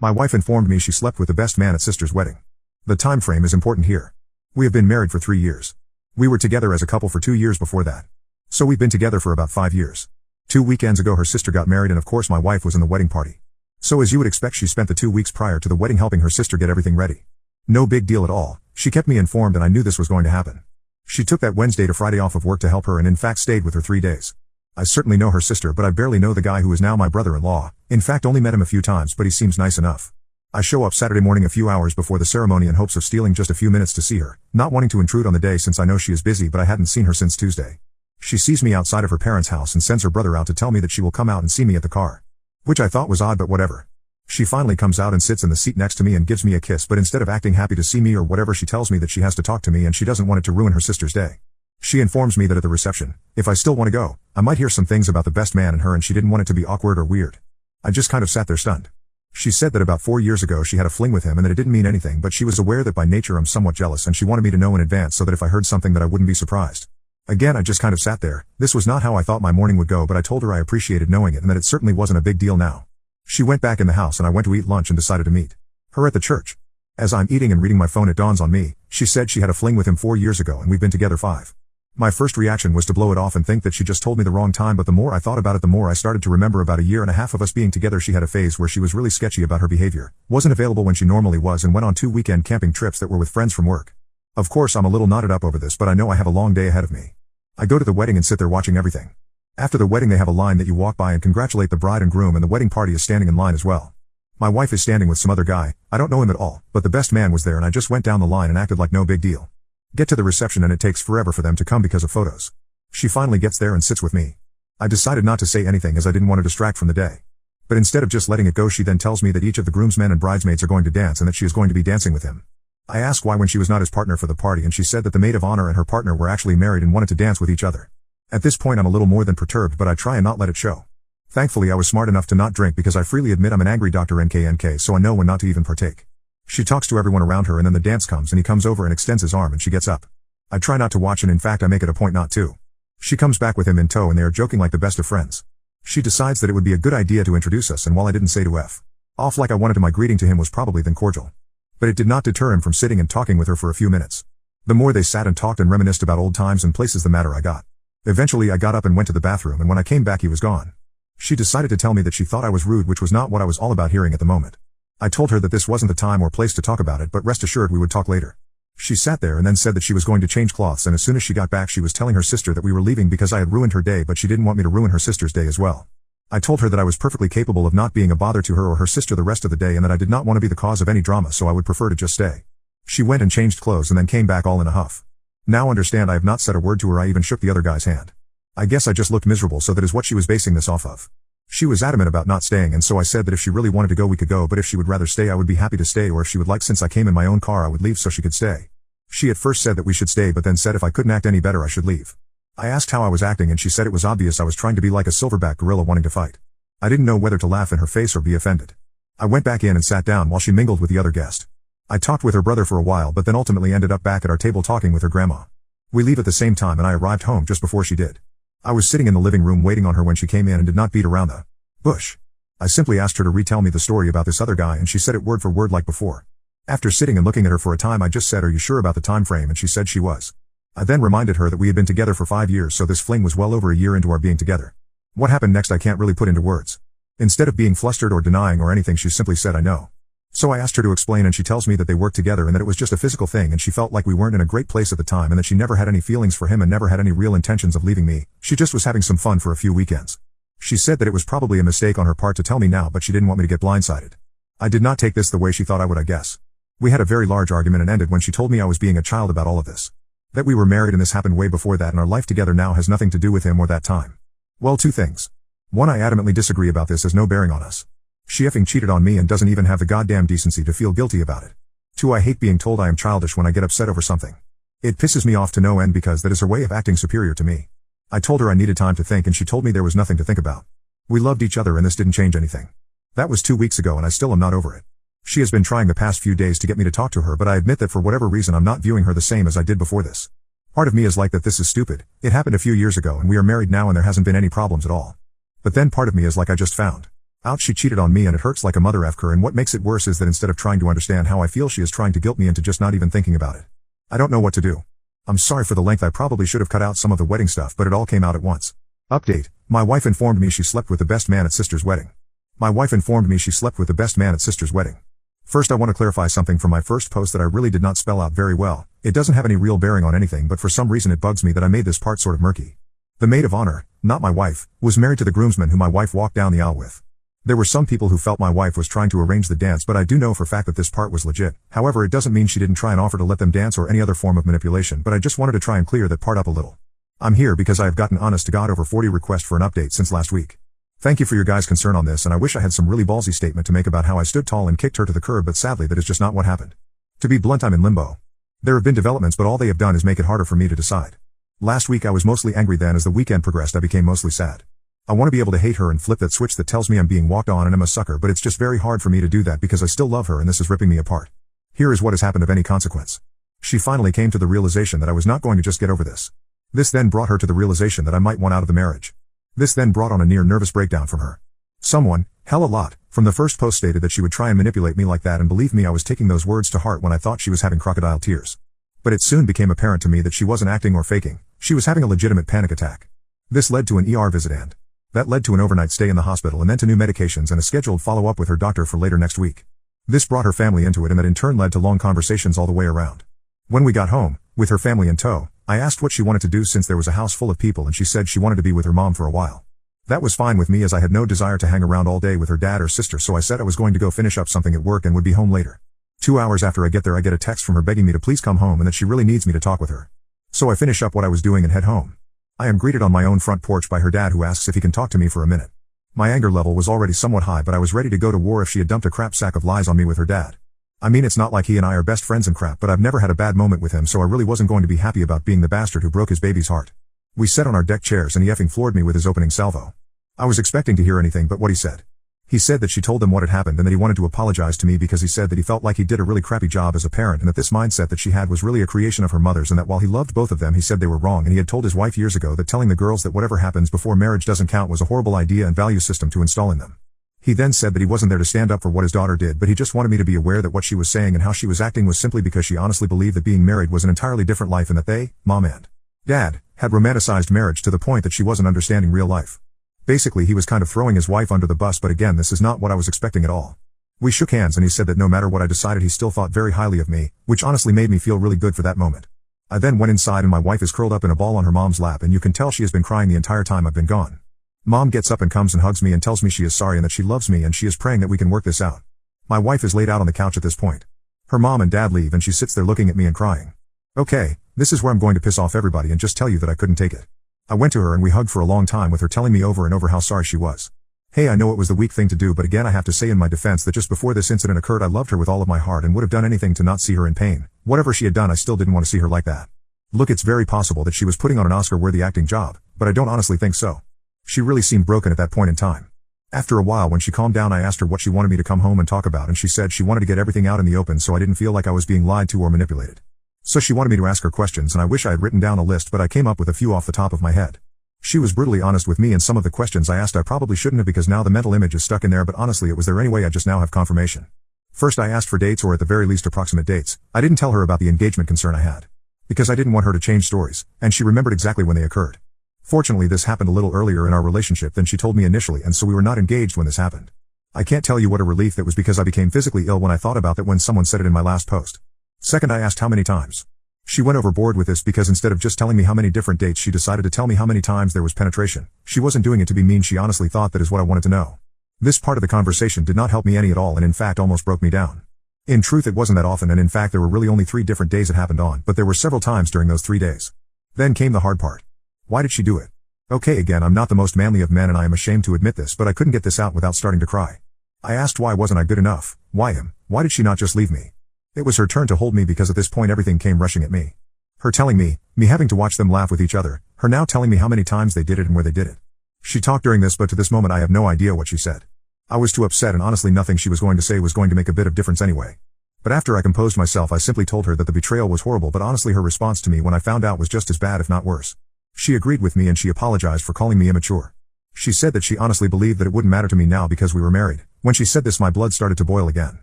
My wife informed me she slept with the best man at sister's wedding. The time frame is important here. We have been married for 3 years. We were together as a couple for 2 years before that. So we've been together for about 5 years. 2 weekends ago her sister got married and of course my wife was in the wedding party. So as you would expect she spent the 2 weeks prior to the wedding helping her sister get everything ready. No big deal at all, she kept me informed and I knew this was going to happen. She took that Wednesday to Friday off of work to help her and in fact stayed with her 3 days. I certainly know her sister but I barely know the guy who is now my brother-in-law, in fact only met him a few times but he seems nice enough. I show up Saturday morning a few hours before the ceremony in hopes of stealing just a few minutes to see her, not wanting to intrude on the day since I know she is busy but I hadn't seen her since Tuesday. She sees me outside of her parents' house and sends her brother out to tell me that she will come out and see me at the car. Which I thought was odd but whatever. She finally comes out and sits in the seat next to me and gives me a kiss but instead of acting happy to see me or whatever she tells me that she has to talk to me and she doesn't want it to ruin her sister's day. She informs me that at the reception, if I still want to go, I might hear some things about the best man and her and she didn't want it to be awkward or weird. I just kind of sat there stunned. She said that about 4 years ago she had a fling with him and that it didn't mean anything but she was aware that by nature I'm somewhat jealous and she wanted me to know in advance so that if I heard something that I wouldn't be surprised. Again I just kind of sat there, this was not how I thought my morning would go but I told her I appreciated knowing it and that it certainly wasn't a big deal now. She went back in the house and I went to eat lunch and decided to meet her at the church. As I'm eating and reading my phone it dawns on me, she said she had a fling with him 4 years ago and we've been together 5. My first reaction was to blow it off and think that she just told me the wrong time but the more I thought about it the more I started to remember about a year and a half of us being together she had a phase where she was really sketchy about her behavior, wasn't available when she normally was and went on 2 weekend camping trips that were with friends from work. Of course I'm a little knotted up over this but I know I have a long day ahead of me. I go to the wedding and sit there watching everything. After the wedding they have a line that you walk by and congratulate the bride and groom and the wedding party is standing in line as well. My wife is standing with some other guy, I don't know him at all, but the best man was there and I just went down the line and acted like no big deal. Get to the reception and it takes forever for them to come because of photos. She finally gets there and sits with me. I decided not to say anything as I didn't want to distract from the day. But instead of just letting it go she then tells me that each of the groomsmen and bridesmaids are going to dance and that she is going to be dancing with him. I asked why when she was not his partner for the party and she said that the maid of honor and her partner were actually married and wanted to dance with each other. At this point I'm a little more than perturbed but I try and not let it show. Thankfully I was smart enough to not drink because I freely admit I'm an angry Dr. NKNK so I know when not to even partake. She talks to everyone around her and then the dance comes and he comes over and extends his arm and she gets up. I try not to watch and in fact I make it a point not to. She comes back with him in tow and they are joking like the best of friends. She decides that it would be a good idea to introduce us and while I didn't say to F off like I wanted to my greeting to him was probably then cordial. But it did not deter him from sitting and talking with her for a few minutes. The more they sat and talked and reminisced about old times and places the madder I got. Eventually I got up and went to the bathroom and when I came back he was gone. She decided to tell me that she thought I was rude which was not what I was all about hearing at the moment. I told her that this wasn't the time or place to talk about it but rest assured we would talk later. She sat there and then said that she was going to change clothes and as soon as she got back she was telling her sister that we were leaving because I had ruined her day but she didn't want me to ruin her sister's day as well. I told her that I was perfectly capable of not being a bother to her or her sister the rest of the day and that I did not want to be the cause of any drama so I would prefer to just stay. She went and changed clothes and then came back all in a huff. Now understand I have not said a word to her I even shook the other guy's hand. I guess I just looked miserable so that is what she was basing this off of. She was adamant about not staying and so I said that if she really wanted to go we could go but if she would rather stay I would be happy to stay or if she would like since I came in my own car I would leave so she could stay. She at first said that we should stay but then said if I couldn't act any better I should leave. I asked how I was acting and she said it was obvious I was trying to be like a silverback gorilla wanting to fight. I didn't know whether to laugh in her face or be offended. I went back in and sat down while she mingled with the other guest. I talked with her brother for a while but then ultimately ended up back at our table talking with her grandma. We leave at the same time and I arrived home just before she did. I was sitting in the living room waiting on her when she came in and did not beat around the bush. I simply asked her to retell me the story about this other guy and she said it word for word like before. After sitting and looking at her for a time I just said are you sure about the time frame and she said she was. I then reminded her that we had been together for 5 years so this fling was well over a year into our being together. What happened next I can't really put into words. Instead of being flustered or denying or anything she simply said I know. So I asked her to explain and she tells me that they worked together and that it was just a physical thing and she felt like we weren't in a great place at the time and that she never had any feelings for him and never had any real intentions of leaving me, she just was having some fun for a few weekends. She said that it was probably a mistake on her part to tell me now but she didn't want me to get blindsided. I did not take this the way she thought I would I guess. We had a very large argument and ended when she told me I was being a child about all of this. That we were married and this happened way before that and our life together now has nothing to do with him or that time. Well 2 things. 1 I adamantly disagree about this has no bearing on us. She effing cheated on me and doesn't even have the goddamn decency to feel guilty about it. 2 I hate being told I am childish when I get upset over something. It pisses me off to no end because that is her way of acting superior to me. I told her I needed time to think and she told me there was nothing to think about. We loved each other and this didn't change anything. That was 2 weeks ago and I still am not over it. She has been trying the past few days to get me to talk to her but I admit that for whatever reason I'm not viewing her the same as I did before this. Part of me is like that this is stupid, it happened a few years ago and we are married now and there hasn't been any problems at all. But then part of me is like I just found Ouch, she cheated on me and it hurts like a mother effer, and what makes it worse is that instead of trying to understand how I feel, she is trying to guilt me into just not even thinking about it. I don't know what to do. I'm sorry for the length. I probably should have cut out some of the wedding stuff, but it all came out at once. Update. My wife informed me she slept with the best man at sister's wedding. My wife informed me she slept with the best man at sister's wedding. First, I want to clarify something from my first post that I really did not spell out very well. It doesn't have any real bearing on anything, but for some reason it bugs me that I made this part sort of murky. The maid of honor, not my wife, was married to the groomsman who my wife walked down the aisle with. There were some people who felt my wife was trying to arrange the dance, but I do know for a fact that this part was legit. However, it doesn't mean she didn't try and offer to let them dance or any other form of manipulation, but I just wanted to try and clear that part up a little. I'm here because I have gotten honest to God over 40 requests for an update since last week. Thank you for your guys' concern on this, and I wish I had some really ballsy statement to make about how I stood tall and kicked her to the curb, but sadly that is just not what happened. To be blunt, I'm in limbo. There have been developments, but all they have done is make it harder for me to decide. Last week I was mostly angry, then as the weekend progressed I became mostly sad. I want to be able to hate her and flip that switch that tells me I'm being walked on and I'm a sucker, but it's just very hard for me to do that because I still love her and this is ripping me apart. Here is what has happened of any consequence. She finally came to the realization that I was not going to just get over this. This then brought her to the realization that I might want out of the marriage. This then brought on a near nervous breakdown from her. Someone, hell a lot, from the first post stated that she would try and manipulate me like that, and believe me, I was taking those words to heart when I thought she was having crocodile tears. But it soon became apparent to me that she wasn't acting or faking. She was having a legitimate panic attack. This led to an ER visit and that led to an overnight stay in the hospital and then to new medications and a scheduled follow-up with her doctor for later next week. This brought her family into it, and that in turn led to long conversations all the way around. When we got home, with her family in tow, I asked what she wanted to do since there was a house full of people, and she said she wanted to be with her mom for a while. That was fine with me as I had no desire to hang around all day with her dad or sister, so I said I was going to go finish up something at work and would be home later. 2 hours after I get there I get a text from her begging me to please come home and that she really needs me to talk with her. So I finish up what I was doing and head home. I am greeted on my own front porch by her dad, who asks if he can talk to me for a minute. My anger level was already somewhat high, but I was ready to go to war if she had dumped a crap sack of lies on me with her dad. I mean, it's not like he and I are best friends and crap, but I've never had a bad moment with him, so I really wasn't going to be happy about being the bastard who broke his baby's heart. We sat on our deck chairs and he effing floored me with his opening salvo. I was expecting to hear anything but what he said. He said that she told them what had happened and that he wanted to apologize to me because he said that he felt like he did a really crappy job as a parent, and that this mindset that she had was really a creation of her mother's, and that while he loved both of them he said they were wrong, and he had told his wife years ago that telling the girls that whatever happens before marriage doesn't count was a horrible idea and value system to install in them. He then said that he wasn't there to stand up for what his daughter did, but he just wanted me to be aware that what she was saying and how she was acting was simply because she honestly believed that being married was an entirely different life, and that they, mom and dad, had romanticized marriage to the point that she wasn't understanding real life. Basically, he was kind of throwing his wife under the bus, but again, this is not what I was expecting at all. We shook hands and he said that no matter what I decided he still thought very highly of me, which honestly made me feel really good for that moment. I then went inside and my wife is curled up in a ball on her mom's lap, and you can tell she has been crying the entire time I've been gone. Mom gets up and comes and hugs me and tells me she is sorry and that she loves me and she is praying that we can work this out. My wife is laid out on the couch at this point. Her mom and dad leave and she sits there looking at me and crying. Okay, this is where I'm going to piss off everybody and just tell you that I couldn't take it. I went to her and we hugged for a long time, with her telling me over and over how sorry she was. Hey, I know it was the weak thing to do, but again I have to say in my defense that just before this incident occurred I loved her with all of my heart and would have done anything to not see her in pain. Whatever she had done, I still didn't want to see her like that. Look, it's very possible that she was putting on an Oscar-worthy acting job, but I don't honestly think so. She really seemed broken at that point in time. After a while, when she calmed down, I asked her what she wanted me to come home and talk about, and she said she wanted to get everything out in the open so I didn't feel like I was being lied to or manipulated. So she wanted me to ask her questions, and I wish I had written down a list, but I came up with a few off the top of my head. She was brutally honest with me, and some of the questions I asked I probably shouldn't have because now the mental image is stuck in there, but honestly it was there anyway. I just now have confirmation. First, I asked for dates, or at the very least approximate dates. I didn't tell her about the engagement concern I had, because I didn't want her to change stories, and she remembered exactly when they occurred. Fortunately, this happened a little earlier in our relationship than she told me initially, and so we were not engaged when this happened. I can't tell you what a relief that was, because I became physically ill when I thought about that when someone said it in my last post. Second, I asked how many times. She went overboard with this because instead of just telling me how many different dates, she decided to tell me how many times there was penetration. She wasn't doing it to be mean, she honestly thought that is what I wanted to know. This part of the conversation did not help me any at all, and in fact almost broke me down. In truth, it wasn't that often, and in fact there were really only 3 different days it happened on, but there were several times during those 3 days. Then came the hard part. Why did she do it? Okay, again, I'm not the most manly of men and I am ashamed to admit this, but I couldn't get this out without starting to cry. I asked why wasn't I good enough, why him, why did she not just leave me? It was her turn to hold me because at this point everything came rushing at me. Her telling me having to watch them laugh with each other, her now telling me how many times they did it and where they did it. She talked during this, but to this moment I have no idea what she said. I was too upset, and honestly nothing she was going to say was going to make a bit of difference anyway. But after I composed myself, I simply told her that the betrayal was horrible, but honestly her response to me when I found out was just as bad if not worse. She agreed with me and she apologized for calling me immature. She said that she honestly believed that it wouldn't matter to me now because we were married. When she said this, my blood started to boil again.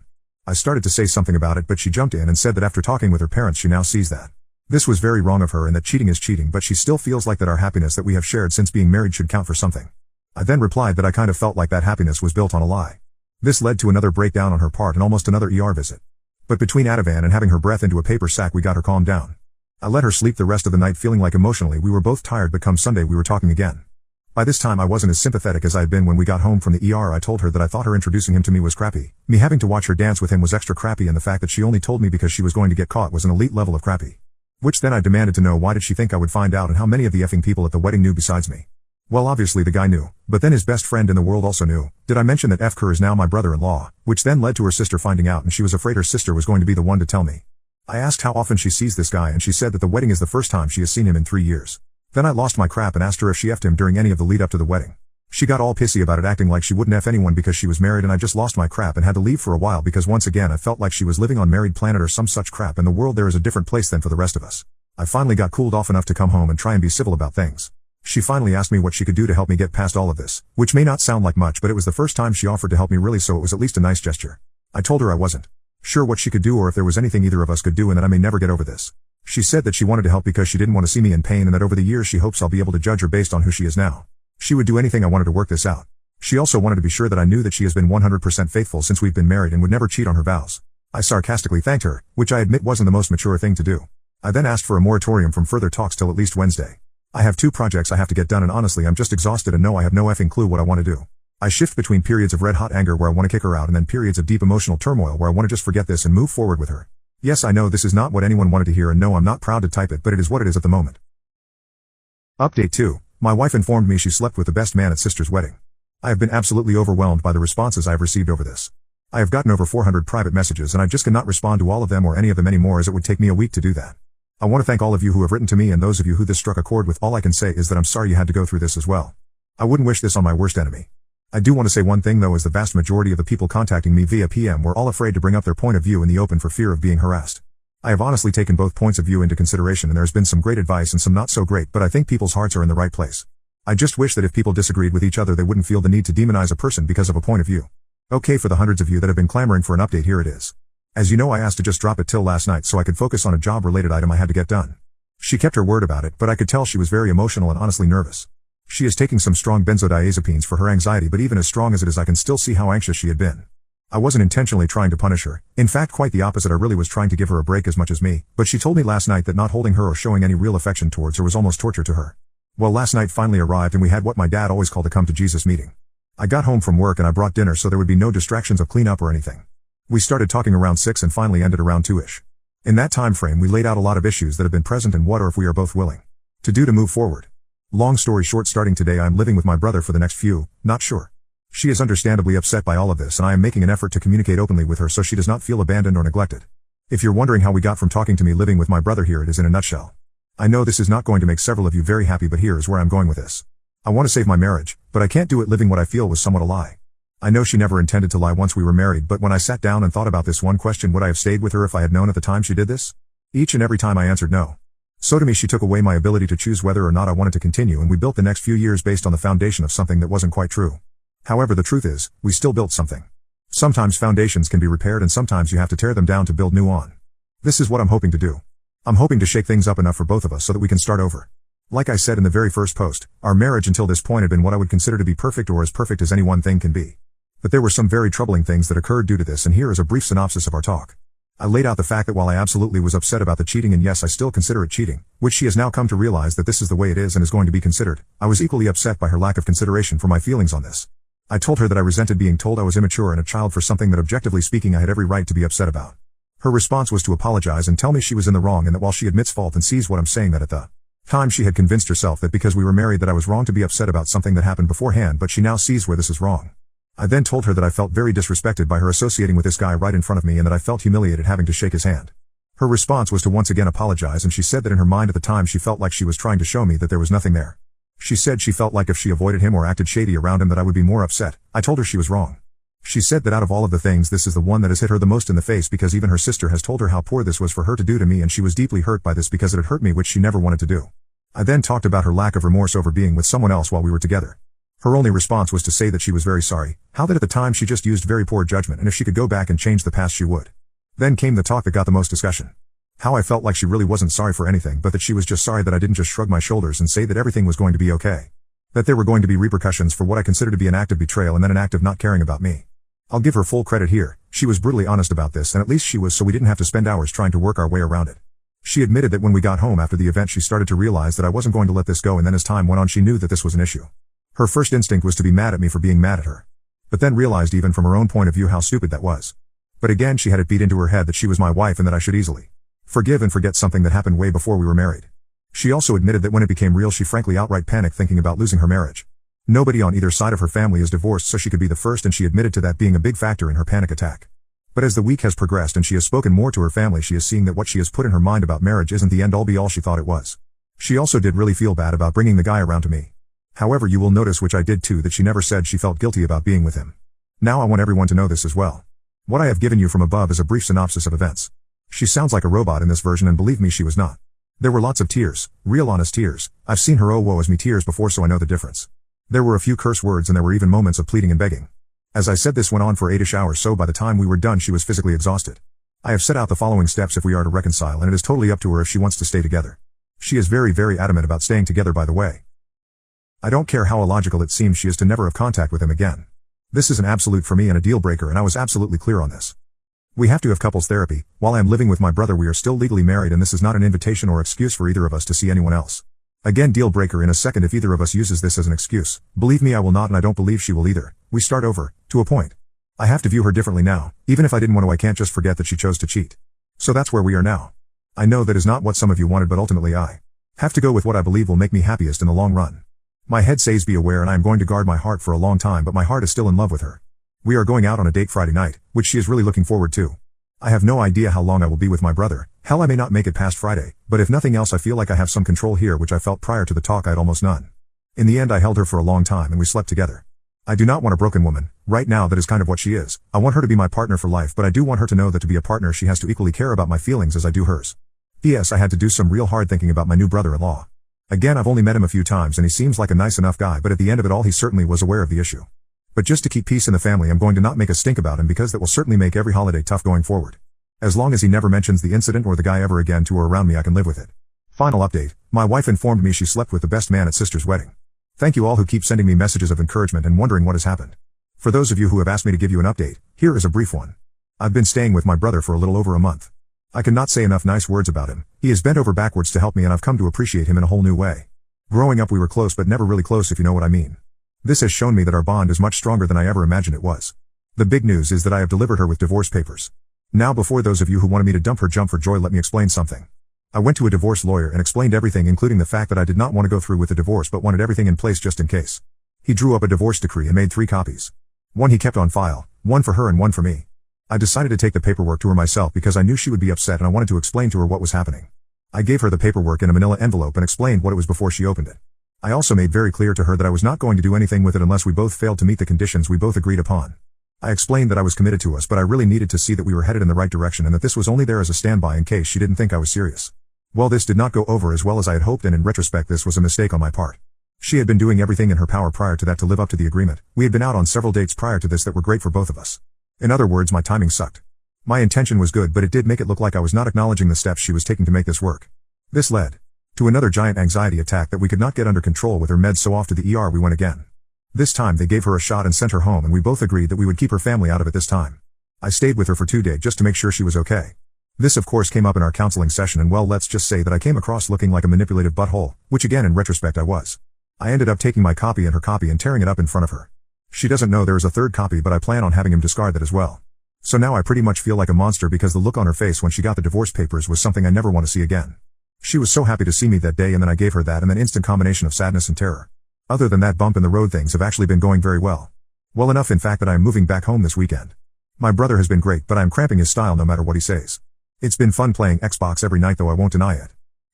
I started to say something about it, but she jumped in and said that after talking with her parents she now sees that this was very wrong of her and that cheating is cheating, but she still feels like that our happiness that we have shared since being married should count for something. I then replied that I kind of felt like that happiness was built on a lie. This led to another breakdown on her part and almost another ER visit. But between Ativan and having her breath into a paper sack, we got her calmed down. I let her sleep the rest of the night, feeling like emotionally we were both tired, but come Sunday we were talking again. By this time I wasn't as sympathetic as I had been when we got home from the ER. I told her that I thought her introducing him to me was crappy. Me having to watch her dance with him was extra crappy, and the fact that she only told me because she was going to get caught was an elite level of crappy. Which then I demanded to know, why did she think I would find out, and how many of the effing people at the wedding knew besides me? Well, obviously the guy knew, but then his best friend in the world also knew. Did I mention that F. Kerr is now my brother-in-law, which then led to her sister finding out, and she was afraid her sister was going to be the one to tell me. I asked how often she sees this guy, and she said that the wedding is the first time she has seen him in 3 years. Then I lost my crap and asked her if she F'd him during any of the lead up to the wedding. She got all pissy about it, acting like she wouldn't F anyone because she was married, and I just lost my crap and had to leave for a while because once again I felt like she was living on Married Planet or some such crap, and the world there is a different place than for the rest of us. I finally got cooled off enough to come home and try and be civil about things. She finally asked me what she could do to help me get past all of this, which may not sound like much, but it was the first time she offered to help me really, so it was at least a nice gesture. I told her I wasn't sure what she could do or if there was anything either of us could do, and that I may never get over this. She said that she wanted to help because she didn't want to see me in pain, and that over the years she hopes I'll be able to judge her based on who she is now. She would do anything I wanted to work this out. She also wanted to be sure that I knew that she has been 100% faithful since we've been married and would never cheat on her vows. I sarcastically thanked her, which I admit wasn't the most mature thing to do. I then asked for a moratorium from further talks till at least Wednesday. I have 2 projects I have to get done, and honestly I'm just exhausted and know I have no effing clue what I want to do. I shift between periods of red-hot anger where I want to kick her out and then periods of deep emotional turmoil where I want to just forget this and move forward with her. Yes, I know this is not what anyone wanted to hear, and no, I'm not proud to type it, but it is what it is at the moment. Update 2. My wife informed me she slept with the best man at sister's wedding. I have been absolutely overwhelmed by the responses I have received over this. I have gotten over 400 private messages, and I just cannot respond to all of them or any of them anymore, as it would take me a week to do that. I want to thank all of you who have written to me, and those of you who this struck a chord with. All I can say is that I'm sorry you had to go through this as well. I wouldn't wish this on my worst enemy. I do want to say one thing though, is the vast majority of the people contacting me via PM were all afraid to bring up their point of view in the open for fear of being harassed. I have honestly taken both points of view into consideration, and there's been some great advice and some not so great, but I think people's hearts are in the right place. I just wish that if people disagreed with each other they wouldn't feel the need to demonize a person because of a point of view. Okay, for the hundreds of you that have been clamoring for an update, here it is. As you know, I asked to just drop it till last night so I could focus on a job-related item I had to get done. She kept her word about it, but I could tell she was very emotional and honestly nervous. She is taking some strong benzodiazepines for her anxiety, but even as strong as it is I can still see how anxious she had been. I wasn't intentionally trying to punish her. In fact, quite the opposite, I really was trying to give her a break as much as me, but she told me last night that not holding her or showing any real affection towards her was almost torture to her. Well, last night finally arrived and we had what my dad always called a come to Jesus meeting. I got home from work and I brought dinner so there would be no distractions of cleanup or anything. We started talking around 6 and finally ended around 2ish. In that time frame we laid out a lot of issues that have been present and what or if we are both willing to do to move forward. Long story short, starting today I am living with my brother for the next few, not sure. She is understandably upset by all of this, and I am making an effort to communicate openly with her so she does not feel abandoned or neglected. If you're wondering how we got from talking to me living with my brother, here it is in a nutshell. I know this is not going to make several of you very happy, but here is where I'm going with this. I want to save my marriage, but I can't do it living what I feel was somewhat a lie. I know she never intended to lie once we were married, but when I sat down and thought about this one question, would I have stayed with her if I had known at the time she did this? Each and every time I answered no. So to me she took away my ability to choose whether or not I wanted to continue, and we built the next few years based on the foundation of something that wasn't quite true. However, the truth is, we still built something. Sometimes foundations can be repaired and sometimes you have to tear them down to build new on. This is what I'm hoping to do. I'm hoping to shake things up enough for both of us so that we can start over. Like I said in the very first post, our marriage until this point had been what I would consider to be perfect, or as perfect as any one thing can be. But there were some very troubling things that occurred due to this, and here is a brief synopsis of our talk. I laid out the fact that while I absolutely was upset about the cheating, and yes, I still consider it cheating, which she has now come to realize that this is the way it is and is going to be considered, I was equally upset by her lack of consideration for my feelings on this. I told her that I resented being told I was immature and a child for something that, objectively speaking, I had every right to be upset about. Her response was to apologize and tell me she was in the wrong, and that while she admits fault and sees what I'm saying, that at the time she had convinced herself that because we were married that I was wrong to be upset about something that happened beforehand, but she now sees where this is wrong. I then told her that I felt very disrespected by her associating with this guy right in front of me, and that I felt humiliated having to shake his hand. Her response was to once again apologize, and she said that in her mind at the time she felt like she was trying to show me that there was nothing there. She said she felt like if she avoided him or acted shady around him that I would be more upset. I told her she was wrong. She said that out of all of the things, this is the one that has hit her the most in the face, because even her sister has told her how poor this was for her to do to me, and she was deeply hurt by this because it had hurt me, which she never wanted to do. I then talked about her lack of remorse over being with someone else while we were together. Her only response was to say that she was very sorry, how that at the time she just used very poor judgment and if she could go back and change the past she would. Then came the talk that got the most discussion. How I felt like she really wasn't sorry for anything but that she was just sorry that I didn't just shrug my shoulders and say that everything was going to be okay. That there were going to be repercussions for what I consider to be an act of betrayal and then an act of not caring about me. I'll give her full credit here, she was brutally honest about this and at least she was, so we didn't have to spend hours trying to work our way around it. She admitted that when we got home after the event she started to realize that I wasn't going to let this go and then as time went on she knew that this was an issue. Her first instinct was to be mad at me for being mad at her. But then realized even from her own point of view how stupid that was. But again she had it beat into her head that she was my wife and that I should easily forgive and forget something that happened way before we were married. She also admitted that when it became real she frankly outright panicked thinking about losing her marriage. Nobody on either side of her family is divorced so she could be the first and she admitted to that being a big factor in her panic attack. But as the week has progressed and she has spoken more to her family she is seeing that what she has put in her mind about marriage isn't the end all be all she thought it was. She also did really feel bad about bringing the guy around to me. However you will notice, which I did too, that she never said she felt guilty about being with him. Now I want everyone to know this as well. What I have given you from above is a brief synopsis of events. She sounds like a robot in this version and believe me she was not. There were lots of tears, real honest tears. I've seen her oh woe is me tears before so I know the difference. There were a few curse words and there were even moments of pleading and begging. As I said, this went on for 8-ish hours, so by the time we were done she was physically exhausted. I have set out the following steps if we are to reconcile and it is totally up to her if she wants to stay together. She is very adamant about staying together, by the way. I don't care how illogical it seems she is to never have contact with him again. This is an absolute for me and a deal breaker and I was absolutely clear on this. We have to have couples therapy. While I am living with my brother we are still legally married and this is not an invitation or excuse for either of us to see anyone else. Again, deal breaker in a second if either of us uses this as an excuse. Believe me I will not and I don't believe she will either. We start over, to a point. I have to view her differently now. Even if I didn't want to I can't just forget that she chose to cheat. So that's where we are now. I know that is not what some of you wanted but ultimately I have to go with what I believe will make me happiest in the long run. My head says be aware and I am going to guard my heart for a long time but my heart is still in love with her. We are going out on a date Friday night, which she is really looking forward to. I have no idea how long I will be with my brother. Hell, I may not make it past Friday, but if nothing else I feel like I have some control here, which I felt prior to the talk I had almost none. In the end I held her for a long time and we slept together. I do not want a broken woman. Right now that is kind of what she is. I want her to be my partner for life but I do want her to know that to be a partner she has to equally care about my feelings as I do hers. P.S. I had to do some real hard thinking about my new brother-in-law. Again, I've only met him a few times and he seems like a nice enough guy but at the end of it all he certainly was aware of the issue. But just to keep peace in the family I'm going to not make a stink about him because that will certainly make every holiday tough going forward. As long as he never mentions the incident or the guy ever again to or around me I can live with it. Final update, my wife informed me she slept with the best man at sister's wedding. Thank you all who keep sending me messages of encouragement and wondering what has happened. For those of you who have asked me to give you an update, here is a brief one. I've been staying with my brother for a little over a month. I cannot say enough nice words about him. He has bent over backwards to help me and I've come to appreciate him in a whole new way. Growing up we were close but never really close if you know what I mean. This has shown me that our bond is much stronger than I ever imagined it was. The big news is that I have delivered her with divorce papers. Now before those of you who wanted me to dump her jump for joy let me explain something. I went to a divorce lawyer and explained everything including the fact that I did not want to go through with the divorce but wanted everything in place just in case. He drew up a divorce decree and made 3 copies. One he kept on file, one for her and one for me. I decided to take the paperwork to her myself because I knew she would be upset and I wanted to explain to her what was happening. I gave her the paperwork in a manila envelope and explained what it was before she opened it. I also made very clear to her that I was not going to do anything with it unless we both failed to meet the conditions we both agreed upon. I explained that I was committed to us but I really needed to see that we were headed in the right direction and that this was only there as a standby in case she didn't think I was serious. Well, this did not go over as well as I had hoped and in retrospect this was a mistake on my part. She had been doing everything in her power prior to that to live up to the agreement. We had been out on several dates prior to this that were great for both of us. In other words, my timing sucked. My intention was good but it did make it look like I was not acknowledging the steps she was taking to make this work. This led to another giant anxiety attack that we could not get under control with her meds, so off to the ER we went again. This time they gave her a shot and sent her home and we both agreed that we would keep her family out of it this time. I stayed with her for 2 days just to make sure she was okay. This of course came up in our counseling session and well, let's just say that I came across looking like a manipulative butthole, which again in retrospect I was. I ended up taking my copy and her copy and tearing it up in front of her. She doesn't know there is a 3rd copy but I plan on having him discard that as well. So now I pretty much feel like a monster because the look on her face when she got the divorce papers was something I never want to see again. She was so happy to see me that day and then I gave her that and then instant combination of sadness and terror. Other than that bump in the road things have actually been going very well. Well enough in fact that I am moving back home this weekend. My brother has been great but I am cramping his style no matter what he says. It's been fun playing Xbox every night though I won't deny it.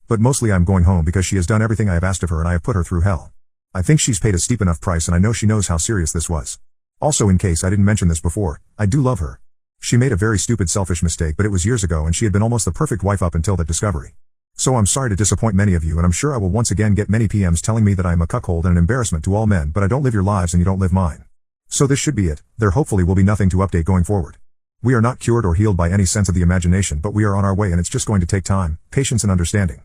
But mostly I'm going home because she has done everything I have asked of her and I have put her through hell. I think she's paid a steep enough price and I know she knows how serious this was. Also in case I didn't mention this before, I do love her. She made a very stupid selfish mistake but it was years ago and she had been almost the perfect wife up until that discovery. So I'm sorry to disappoint many of you, and I'm sure I will once again get many PMs telling me that I am a cuckold and an embarrassment to all men, but I don't live your lives and you don't live mine. So this should be it. There hopefully will be nothing to update going forward. We are not cured or healed by any sense of the imagination, but we are on our way, and it's just going to take time, patience and understanding.